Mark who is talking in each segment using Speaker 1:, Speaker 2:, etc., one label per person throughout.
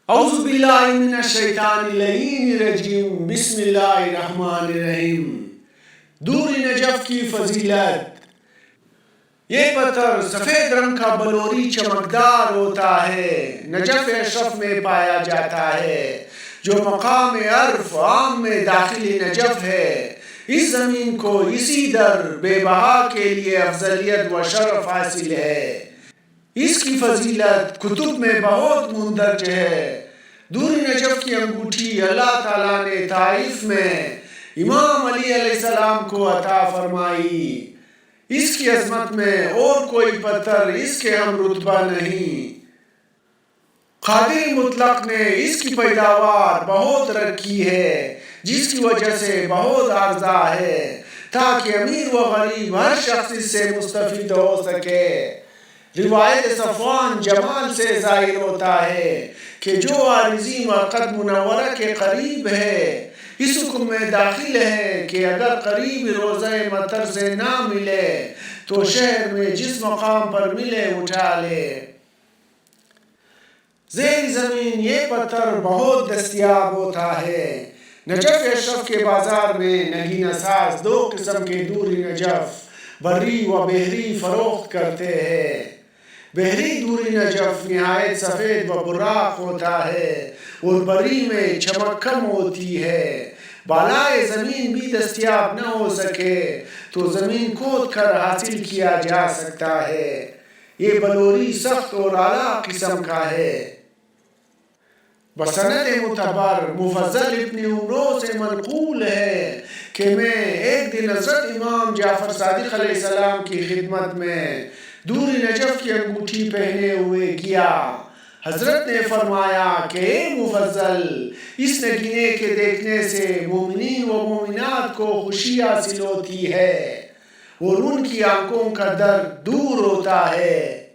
Speaker 1: اعوذ باللہ من الشیطان اللعین الرجیم، بسم اللہ الرحمن الرحیم۔ دور نجف کی فضیلت۔ یہ پتھر سفید رنگ کا بلوری چمکدار ہوتا ہے، نجف اشرف میں پایا جاتا ہے، جو مقام عرف عام میں داخلی نجف ہے۔ اس زمین کو اسی در بے بہا کے لیے افضلیت و شرف حاصل ہے۔ اس کی فضیلت کتب میں بہت مندرج ہے۔ دور نجف کی انگوٹھی اللہ تعالیٰ نے طائف میں امام علی علیہ السلام کو عطا فرمائی۔ اس کی عظمت میں اور کوئی پتھر اس کے ہم رتبہ نہیں۔ قادر مطلق نے اس کی پیداوار بہت رکھی ہے، جس کی وجہ سے بہت عرضہ ہے، تاکہ امیر و غریب ہر شخص اس سے مستفید ہو سکے۔ روایت صفوان جمال سے ظاہر ہوتا ہے کہ جو عارضی مرقد منورہ کے قریب ہے، اس حکم میں داخل ہے کہ اگر قریب روضہ مطر سے نہ ملے تو شہر میں جس مقام پر ملے اٹھا لے۔ زیر زمین یہ پتھر بہت دستیاب ہوتا ہے۔ نجف اشرف کے بازار میں نگینہ ساز دو قسم کے دوری نجف، بری و بحری، فروخت کرتے ہیں۔ بحری دوری نجف نہایت سفید و براق ہوتا ہے اور بری میں چمک کم ہوتی ہے۔ بالائے زمین بھی دستیاب نہ ہو سکے تو زمین کھود کر حاصل کیا جا سکتا ہے۔ یہ بلوری سخت اور اعلیٰ قسم کا ہے۔ بسند معتبر مفضل ابن عمرو سے منقول ہے کہ میں ایک دن حضرت امام جعفر صادق علیہ السلام کی خدمت میں دوری نجف کی انگوٹھی پہنے ہوئے گیا۔ حضرت نے فرمایا کہ اے مفضل، اس نگینے کے دیکھنے سے مومنین و مومنات کو خوشی حاصل ہوتی ہے اور ان کی آنکھوں کا درد دور ہوتا ہے۔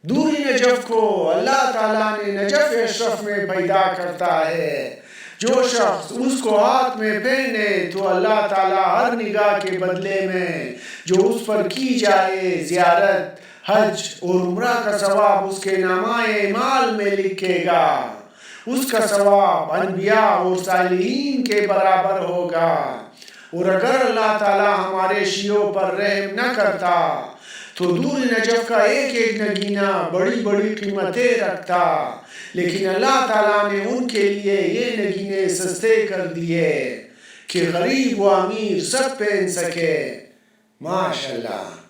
Speaker 1: دوری نجف کو اللہ تعالیٰ نے نجف اشرف میں پیدا کرتا ہے۔ جو شخص اس کو ہاتھ میں پہنے تو اللہ تعالیٰ ہر نگاہ کے بدلے میں جو اس پر کی جائے زیارت، حج اور عمرہ کا ثواب اس کے نامہ اعمال میں لکھے گا۔ اس کا ثواب انبیاء اور صالحین کے برابر ہوگا۔ اور اگر اللہ تعالیٰ ہمارے شیعوں پر رحم نہ کرتا تو دور نجف کا ایک ایک نگینہ بڑی بڑی قیمتیں رکھتا، لیکن اللہ تعالیٰ نے ان کے لیے یہ نگینے سستے کر دیے کہ غریب و امیر سب پہن سکے۔ ماشاءاللہ۔